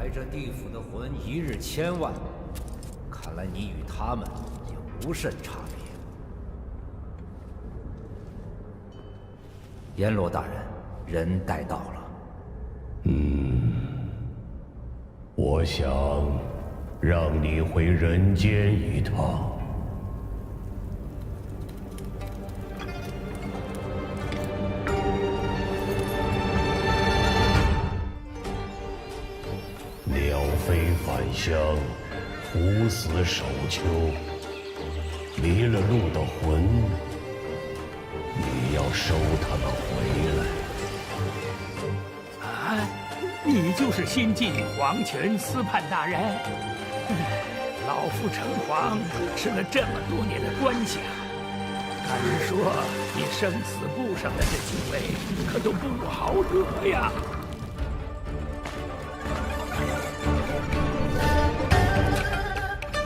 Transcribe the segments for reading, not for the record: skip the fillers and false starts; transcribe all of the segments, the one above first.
来这地府的魂一日千万，看来你与他们也无甚差别。阎罗大人，人带到了。我想让你回人间一趟。鸟飞返乡，狐死首丘，迷了路的魂，你要收他们回来。啊，你就是新晋皇权司判大人。老夫称皇吃了这么多年的官饷，敢说你生死簿上的这几位可都不好惹呀。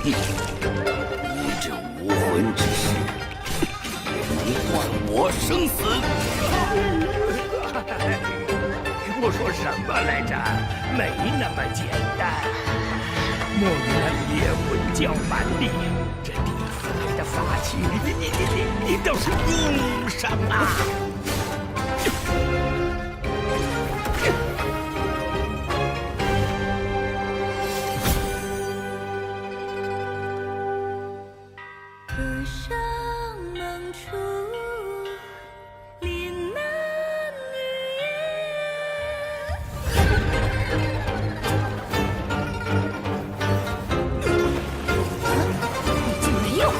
你这无魂之士，你管我生死？我说什么来着？没那么简单。莫言猎魂教蛮力，这地府来的法器，你倒是用上啊！歌声梦处，岭南雨怎么没有魂？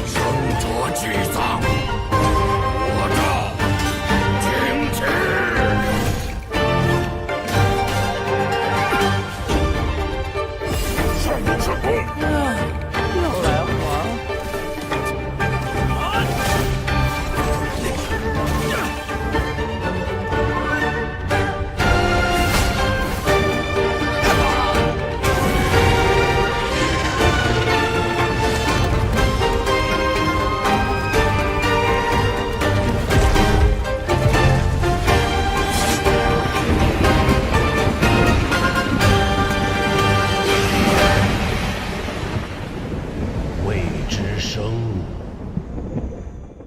生者俱丧，我赵请起。上攻！又来黄。未知生。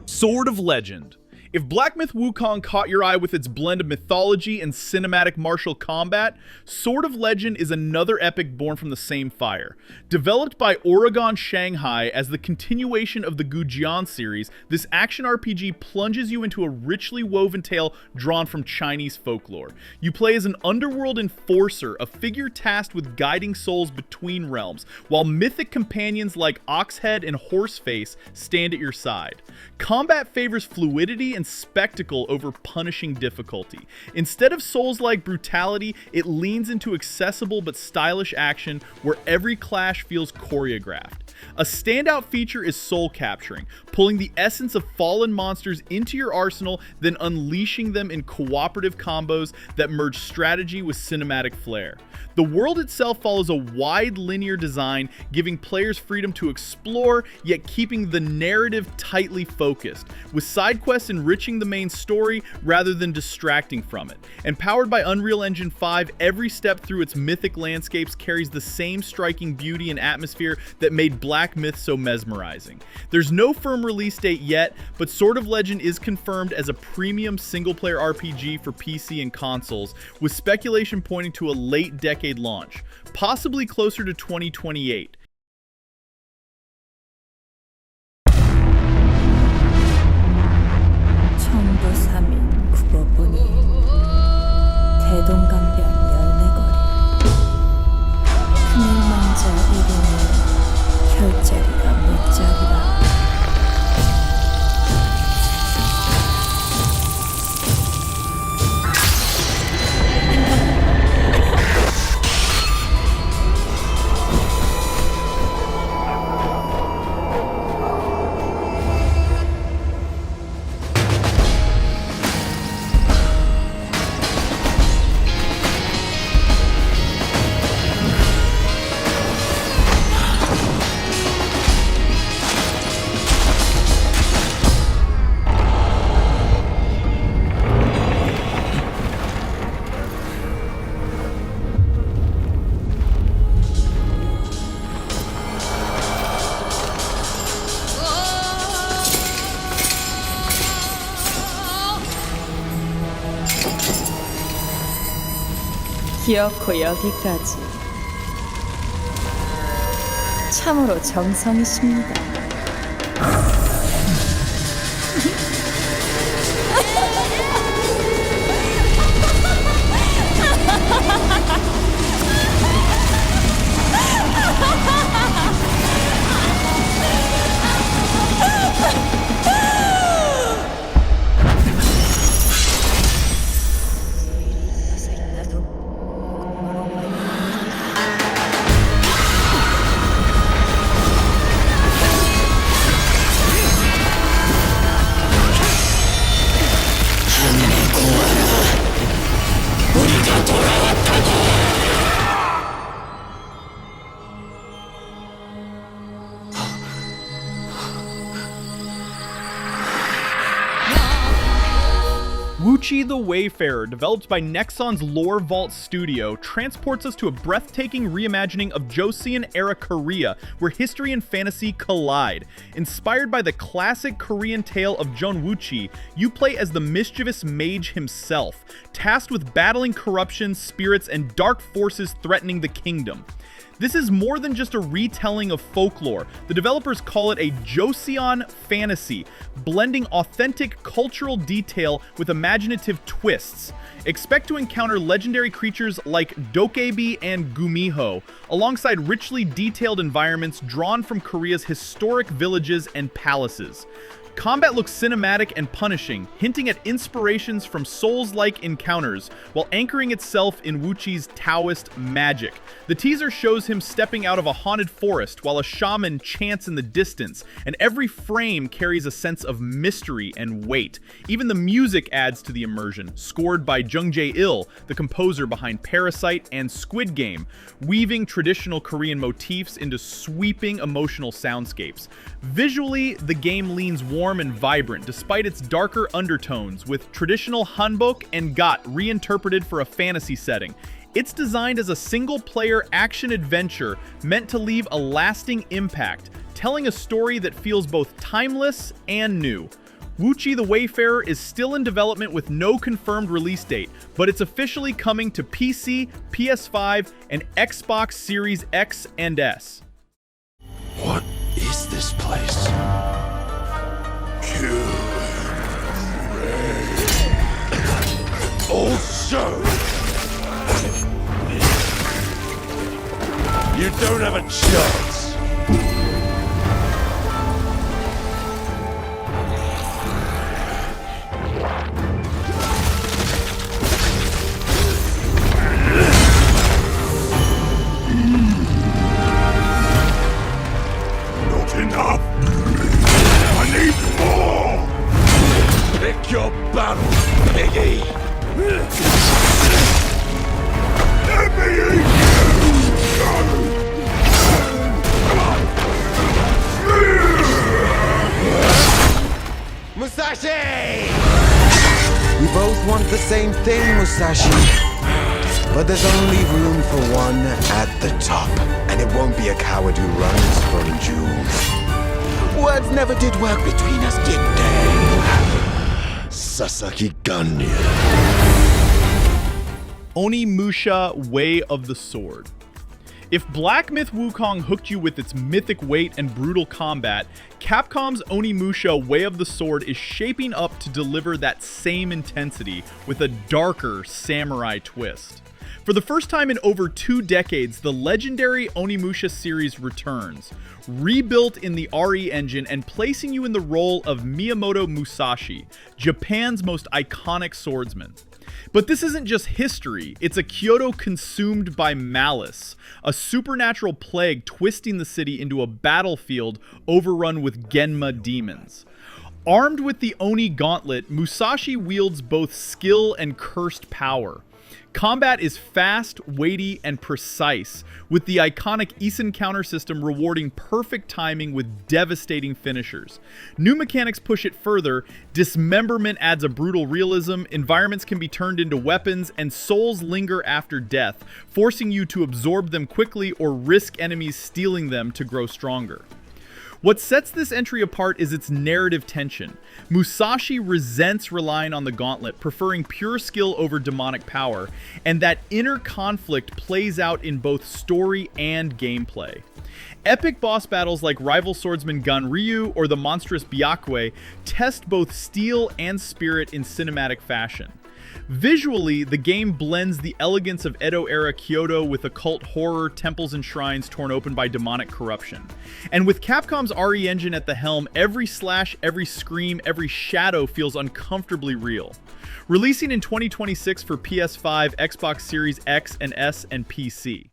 Sword of Legend. If Black Myth Wukong caught your eye with its blend of mythology and cinematic martial combat, Sword of Legend is another epic born from the same fire. Developed by Oregon Shanghai as the continuation of the Gujian series, this action RPG plunges you into a richly woven tale drawn from Chinese folklore. You play as an underworld enforcer, a figure tasked with guiding souls between realms, while mythic companions like Oxhead and Horseface stand at your side. Combat favors fluidity and spectacle over punishing difficulty. Instead of Souls-like brutality, it leans into accessible but stylish action where every clash feels choreographed. A standout feature is soul capturing, pulling the essence of fallen monsters into your arsenal, then unleashing them in cooperative combos that merge strategy with cinematic flair. The world itself follows a wide linear design, giving players freedom to explore, yet keeping the narrative tightly focused, with side quests enriching the main story rather than distracting from it. And powered by Unreal Engine 5, every step through its mythic landscapes carries the same striking beauty and atmosphere that made Black Myth so mesmerizing. There's no firm release date yet, but Sword of Legend is confirmed as a premium single-player RPG for PC and consoles, with speculation pointing to a late decade launch, possibly closer to 2028. 천부삼인 국어보니 대동강변 열매거리 큰일망자 이름이 혈자리가 못자리라. 기어코 여기까지. 참으로 정성이십니다. Woochi the Wayfarer, developed by Nexon's Lore Vault Studio, transports us to a breathtaking reimagining of Joseon-era Korea, where history and fantasy collide. Inspired by the classic Korean tale of Jeon Woochi, you play as the mischievous mage himself, tasked with battling corruption, spirits, and dark forces threatening the kingdom. This is more than just a retelling of folklore. The developers call it a Joseon fantasy, blending authentic cultural detail with imaginative twists. Expect to encounter legendary creatures like Dokebi and Gumiho, alongside richly detailed environments drawn from Korea's historic villages and palaces. Combat looks cinematic and punishing, hinting at inspirations from Souls-like encounters, while anchoring itself in Woochi's Taoist magic. The teaser shows him stepping out of a haunted forest while a shaman chants in the distance, and every frame carries a sense of mystery and weight. Even the music adds to the immersion, scored by Jung Jae-il, the composer behind Parasite and Squid Game, weaving traditional Korean motifs into sweeping emotional soundscapes. Visually, the game leans warm and vibrant despite its darker undertones, with traditional hanbok and gat reinterpreted for a fantasy setting. It's designed as a single-player action-adventure meant to leave a lasting impact, telling a story that feels both timeless and new. Woochi the Wayfarer is still in development with no confirmed release date, but it's officially coming to PC, PS5, and Xbox Series X and S. What is this place? Kill also, you don't have a chance. Not enough. I need more. Pick your battle, Biggie. Let me eat you. Musashi! We both want the same thing, Musashi. But there's only room for one at the top. And it won't be a coward who runs from jewels. Words never did work between us, did they? Sasaki Ganya. Onimusha, Way of the Sword. If Black Myth Wukong hooked you with its mythic weight and brutal combat, Capcom's Onimusha Way of the Sword is shaping up to deliver that same intensity with a darker samurai twist. For the first time in over 2 decades, the legendary Onimusha series returns, rebuilt in the RE engine and placing you in the role of Miyamoto Musashi, Japan's most iconic swordsman. But this isn't just history, it's a Kyoto consumed by malice, a supernatural plague twisting the city into a battlefield overrun with Genma demons. Armed with the Oni Gauntlet, Musashi wields both skill and cursed power. Combat is fast, weighty, and precise, with the iconic Isen counter system rewarding perfect timing with devastating finishers. New mechanics push it further, dismemberment adds a brutal realism, environments can be turned into weapons, and souls linger after death, forcing you to absorb them quickly or risk enemies stealing them to grow stronger. What sets this entry apart is its narrative tension. Musashi resents relying on the gauntlet, preferring pure skill over demonic power, and that inner conflict plays out in both story and gameplay. Epic boss battles like rival swordsman Ganryu or the monstrous Byakwe test both steel and spirit in cinematic fashion. Visually, the game blends the elegance of Edo-era Kyoto with occult horror, temples and shrines torn open by demonic corruption. And with Capcom's RE engine at the helm, every slash, every scream, every shadow feels uncomfortably real. Releasing in 2026 for PS5, Xbox Series X and S, and PC.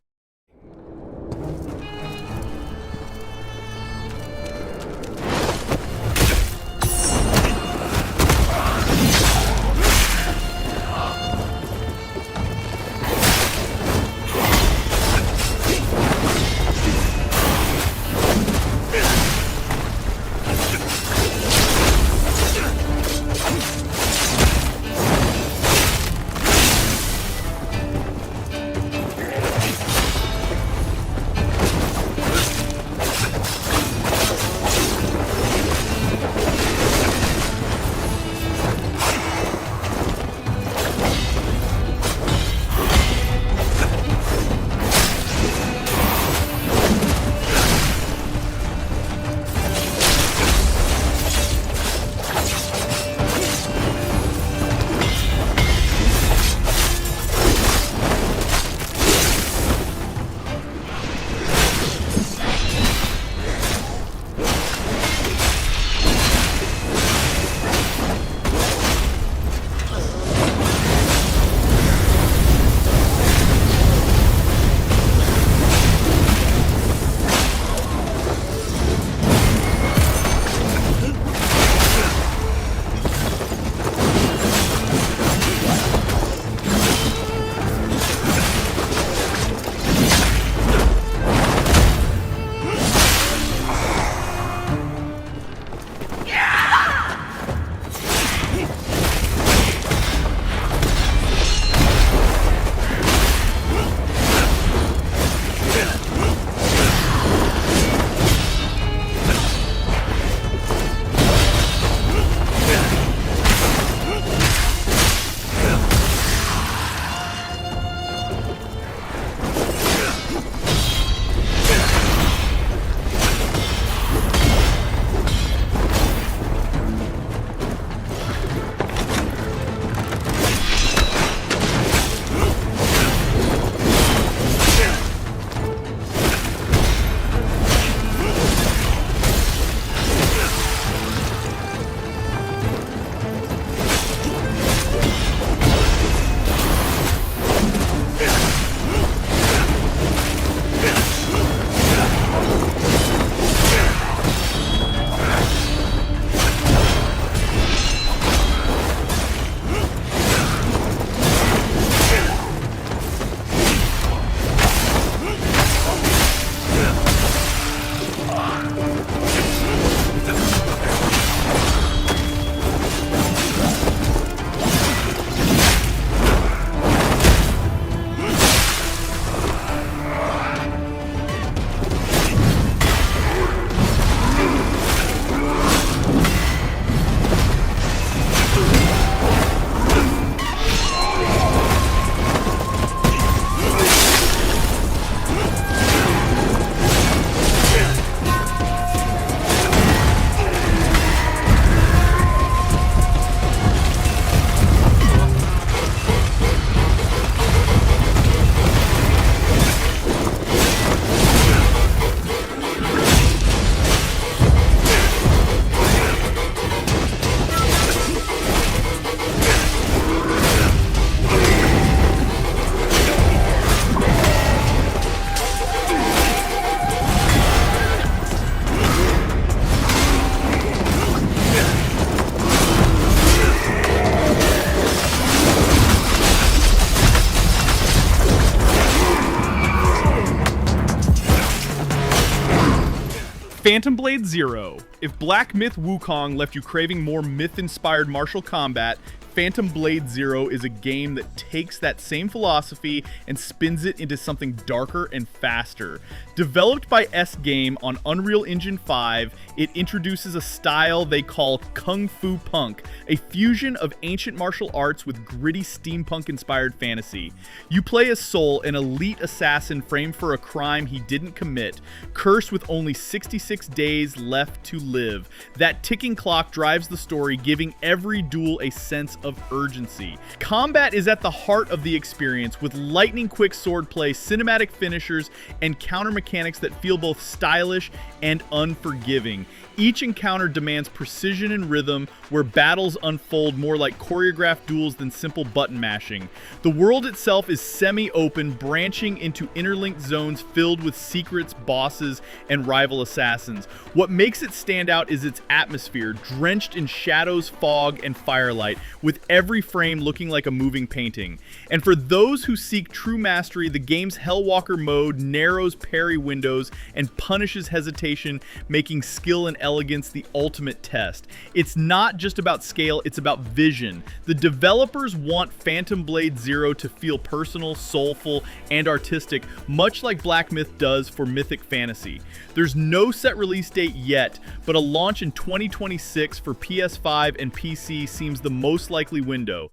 Phantom Blade Zero. If Black Myth Wukong left you craving more myth-inspired martial combat, Phantom Blade Zero is a game that takes that same philosophy and spins it into something darker and faster. Developed by S-Game on Unreal Engine 5, it introduces a style they call Kung Fu Punk, a fusion of ancient martial arts with gritty steampunk-inspired fantasy. You play as Soul, an elite assassin framed for a crime he didn't commit, cursed with only 66 days left to live. That ticking clock drives the story, giving every duel a sense of urgency. Combat is at the heart of the experience, with lightning-quick swordplay, cinematic finishers, and counter mechanics that feel both stylish and unforgiving. Each encounter demands precision and rhythm, where battles unfold more like choreographed duels than simple button mashing. The world itself is semi-open, branching into interlinked zones filled with secrets, bosses, and rival assassins. What makes it stand out is its atmosphere, drenched in shadows, fog, and firelight, with every frame looking like a moving painting. And for those who seek true mastery, the game's Hellwalker mode narrows parry windows and punishes hesitation, making skill and elegance the ultimate test. It's not just about scale, it's about vision. The developers want Phantom Blade Zero to feel personal, soulful, and artistic, much like Black Myth does for Mythic Fantasy. There's no set release date yet, but a launch in 2026 for PS5 and PC seems the most likely window.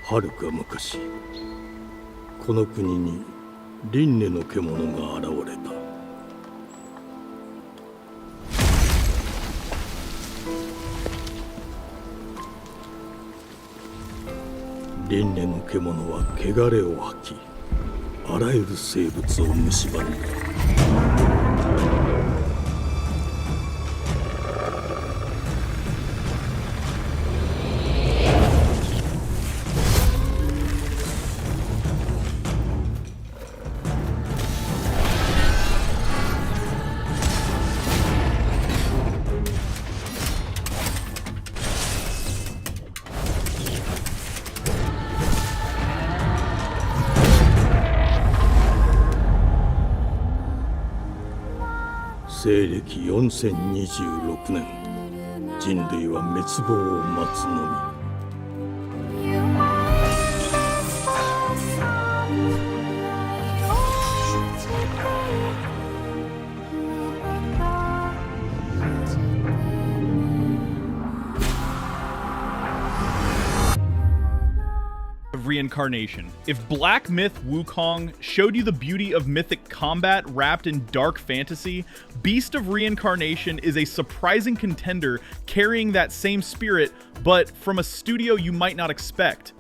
はるか昔、この国に輪廻の獣が現れた。輪廻の獣は汚れを吐き、あらゆる生物を蝕んだ。西暦4026年、人類は滅亡を待つのみ。Reincarnation. If Black Myth Wukong showed you the beauty of mythic combat wrapped in dark fantasy, Beast of Reincarnation is a surprising contender carrying that same spirit, but from a studio you might not expect.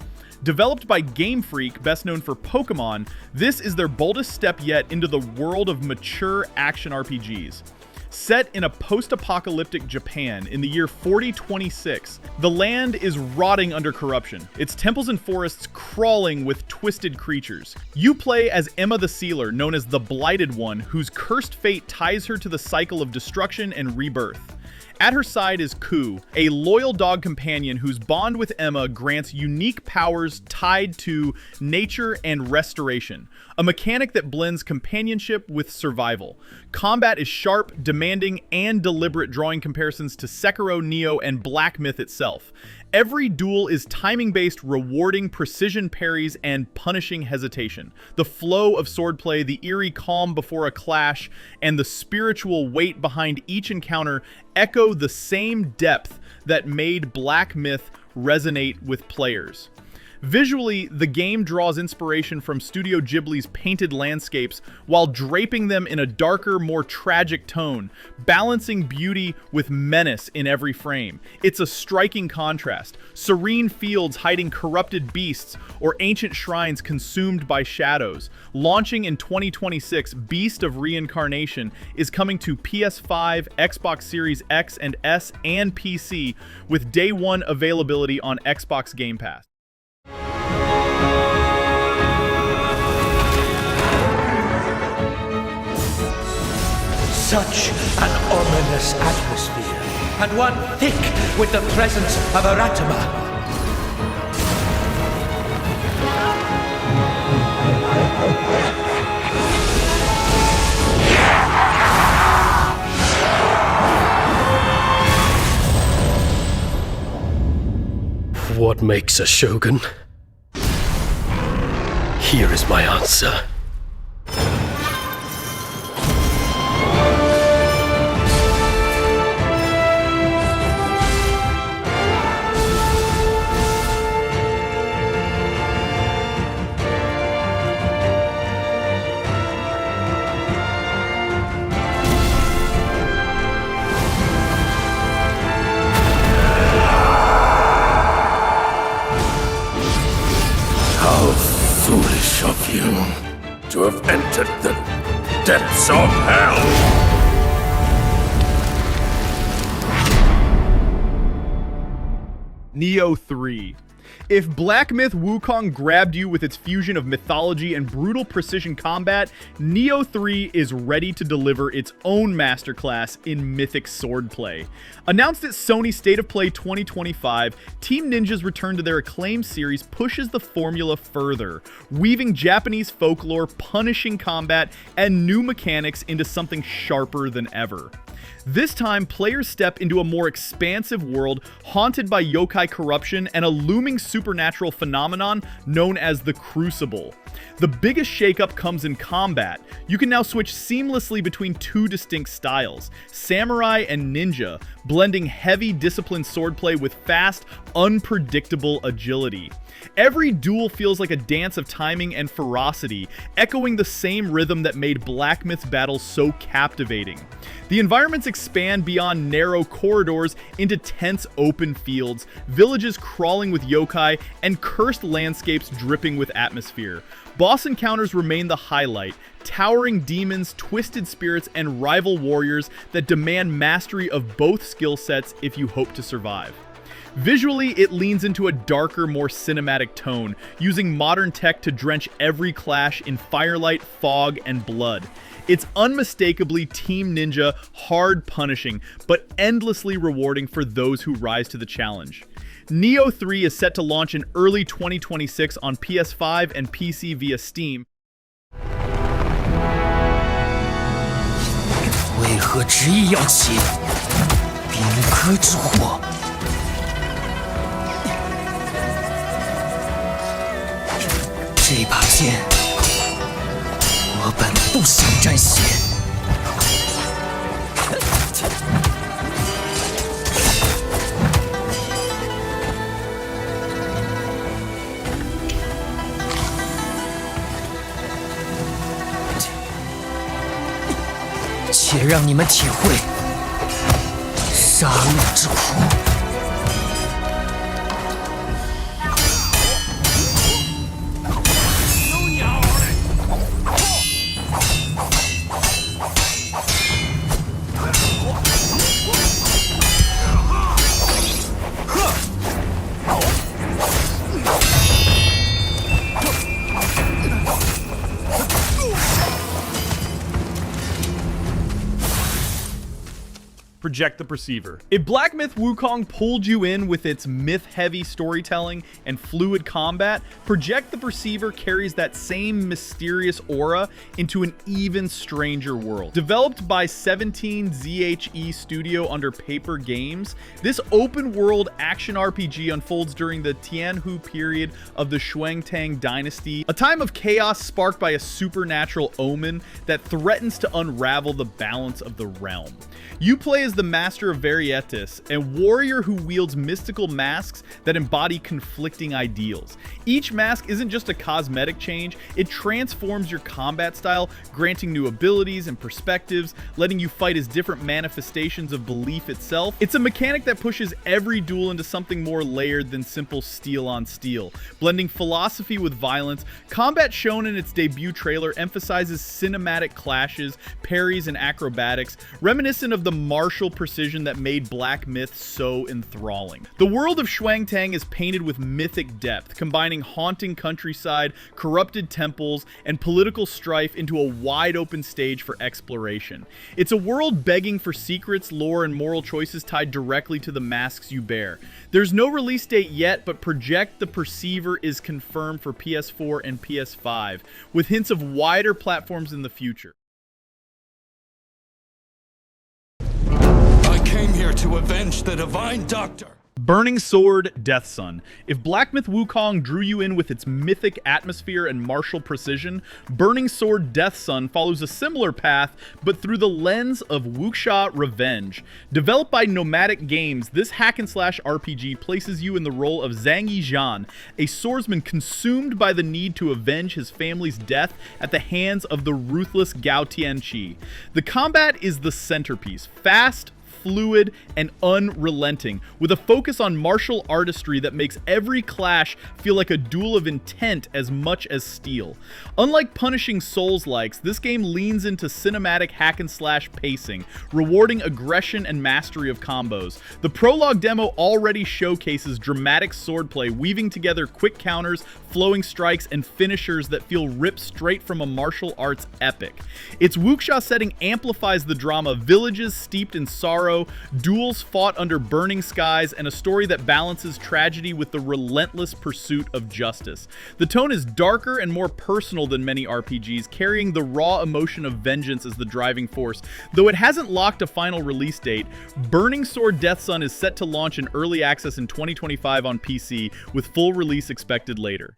Developed by Game Freak, best known for Pokemon, this is their boldest step yet into the world of mature action RPGs. Set in a post-apocalyptic Japan in the year 4026, the land is rotting under corruption, its temples and forests crawling with twisted creatures. You play as Emma the Sealer, known as the Blighted One, whose cursed fate ties her to the cycle of destruction and rebirth. At her side is Ku, a loyal dog companion whose bond with Emma grants unique powers tied to nature and restoration, a mechanic that blends companionship with survival. Combat is sharp, demanding, and deliberate, drawing comparisons to Sekiro, Nioh, and Black Myth itself. Every duel is timing-based, rewarding precision parries and punishing hesitation. The flow of swordplay, the eerie calm before a clash, and the spiritual weight behind each encounter echo the same depth that made Black Myth resonate with players. Visually, the game draws inspiration from Studio Ghibli's painted landscapes while draping them in a darker, more tragic tone, balancing beauty with menace in every frame. It's a striking contrast. Serene fields hiding corrupted beasts or ancient shrines consumed by shadows. Launching in 2026, Beast of Reincarnation is coming to PS5, Xbox Series X and S, and PC, with day one availability on Xbox Game Pass. Such an ominous atmosphere, and one thick with the presence of Aratama. What makes a shogun? Here is my answer. Foolish of you to have entered the depths of hell! Nioh 3. If Black Myth Wukong grabbed you with its fusion of mythology and brutal precision combat, Nioh 3 is ready to deliver its own masterclass in mythic swordplay. Announced at Sony State of Play 2025, Team Ninja's return to their acclaimed series pushes the formula further, weaving Japanese folklore, punishing combat, and new mechanics into something sharper than ever. This time, players step into a more expansive world haunted by yokai corruption and a looming supernatural phenomenon known as the Crucible. The biggest shakeup comes in combat. You can now switch seamlessly between two distinct styles, samurai and ninja, blending heavy disciplined swordplay with fast, unpredictable agility. Every duel feels like a dance of timing and ferocity, echoing the same rhythm that made Black Myth's battles so captivating. The environments expand beyond narrow corridors into tense open fields, villages crawling with yokai, and cursed landscapes dripping with atmosphere. Boss encounters remain the highlight, towering demons, twisted spirits, and rival warriors that demand mastery of both skill sets if you hope to survive. Visually, it leans into a darker, more cinematic tone, using modern tech to drench every clash in firelight, fog, and blood. It's unmistakably Team Ninja, hard punishing, but endlessly rewarding for those who rise to the challenge. Nioh 3 is set to launch in early 2026 on PS5 and PC via Steam. 为何执意要起宾客之祸？这把剑，我本不想沾血。且让你们体会杀戮之苦。 Project the Preciever. If Black Myth Wukong pulled you in with its myth-heavy storytelling and fluid combat, Project the Preciever carries that same mysterious aura into an even stranger world. Developed by 17ZHE Studio under Paper Games, this open-world action RPG unfolds during the Tianhu period of the Xuanzang Dynasty, a time of chaos sparked by a supernatural omen that threatens to unravel the balance of the realm. You play as the Master of Varietas, a warrior who wields mystical masks that embody conflicting ideals. Each mask isn't just a cosmetic change, it transforms your combat style, granting new abilities and perspectives, letting you fight as different manifestations of belief itself. It's a mechanic that pushes every duel into something more layered than simple steel on steel. Blending philosophy with violence, combat shown in its debut trailer emphasizes cinematic clashes, parries, and acrobatics, reminiscent of the martial precision that made Black Myth so enthralling. The world of Xuanzang is painted with mythic depth, combining haunting countryside, corrupted temples, and political strife into a wide-open stage for exploration. It's a world begging for secrets, lore, and moral choices tied directly to the masks you bear. There's no release date yet, but Project the Preciever is confirmed for PS4 and PS5, with hints of wider platforms in the future. I came here to avenge the Divine Doctor. Burning Sword, Death Sun. If Black Myth Wukong drew you in with its mythic atmosphere and martial precision, Burning Sword, Death Sun follows a similar path, but through the lens of wuxia revenge. Developed by Nomadic Games, this hack-and-slash RPG places you in the role of Zhang Yizhan, a swordsman consumed by the need to avenge his family's death at the hands of the ruthless Gao Tianqi. The combat is the centerpiece, fast, fluid, and unrelenting, with a focus on martial artistry that makes every clash feel like a duel of intent as much as steel. Unlike punishing Souls-likes, this game leans into cinematic hack-and-slash pacing, rewarding aggression and mastery of combos. The prologue demo already showcases dramatic swordplay, weaving together quick counters, flowing strikes, and finishers that feel ripped straight from a martial arts epic. Its wuxia setting amplifies the drama, villages steeped in sorrow, duels fought under burning skies, and a story that balances tragedy with the relentless pursuit of justice. The tone is darker and more personal than many RPGs, carrying the raw emotion of vengeance as the driving force. Though it hasn't locked a final release date, Burning Sword Death Sun is set to launch in early access in 2025 on PC, with full release expected later.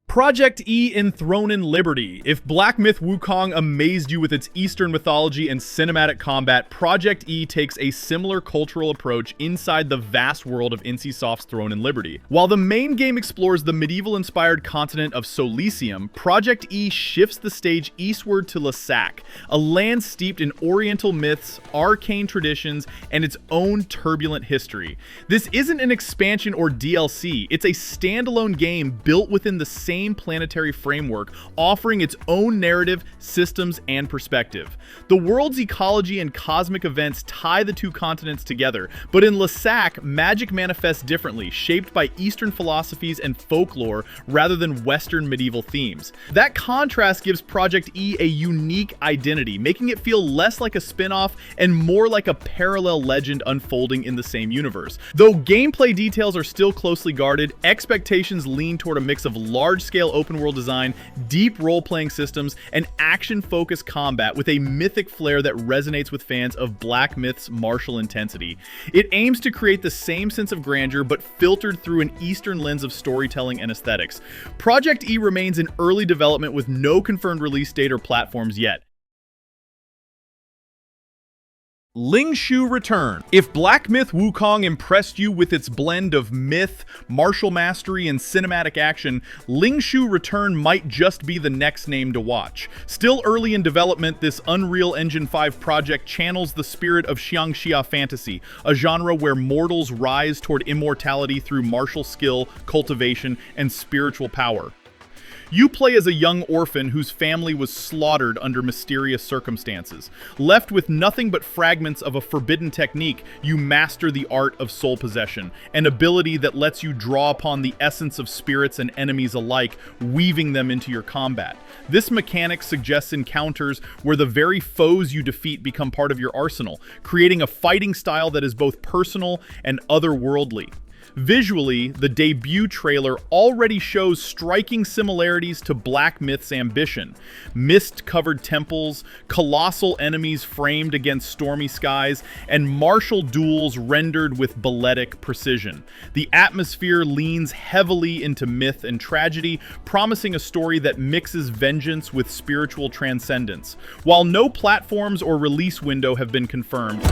Project E Enthroned in Liberty. If Black Myth Wukong amazed you with its Eastern mythology and cinematic combat, Project E takes a similar cultural approach inside the vast world of NCSoft's Throne in Liberty. While the main game explores the medieval-inspired continent of Solisium, Project E shifts the stage eastward to Lasak, a land steeped in Oriental myths, arcane traditions, and its own turbulent history. This isn't an expansion or DLC, it's a standalone game built within the same planetary framework, offering its own narrative, systems, and perspective. The world's ecology and cosmic events tie the two continents together, but in Lasak, magic manifests differently, shaped by Eastern philosophies and folklore rather than Western medieval themes. That contrast gives Project E a unique identity, making it feel less like a spin-off and more like a parallel legend unfolding in the same universe. Though gameplay details are still closely guarded, expectations lean toward a mix of large-scale open world design, deep role-playing systems, and action-focused combat with a mythic flair that resonates with fans of Black Myth's martial intensity. It aims to create the same sense of grandeur, but filtered through an Eastern lens of storytelling and aesthetics. Project E remains in early development with no confirmed release date or platforms yet. Lingxu Return. If Black Myth Wukong impressed you with its blend of myth, martial mastery, and cinematic action, Lingxu Return might just be the next name to watch. Still early in development, this Unreal Engine 5 project channels the spirit of xiangxia fantasy, a genre where mortals rise toward immortality through martial skill, cultivation, and spiritual power. You play as a young orphan whose family was slaughtered under mysterious circumstances. Left with nothing but fragments of a forbidden technique, you master the art of soul possession, an ability that lets you draw upon the essence of spirits and enemies alike, weaving them into your combat. This mechanic suggests encounters where the very foes you defeat become part of your arsenal, creating a fighting style that is both personal and otherworldly. Visually, the debut trailer already shows striking similarities to Black Myth's ambition. Mist-covered temples, colossal enemies framed against stormy skies, and martial duels rendered with balletic precision. The atmosphere leans heavily into myth and tragedy, promising a story that mixes vengeance with spiritual transcendence. While no platforms or release window have been confirmed,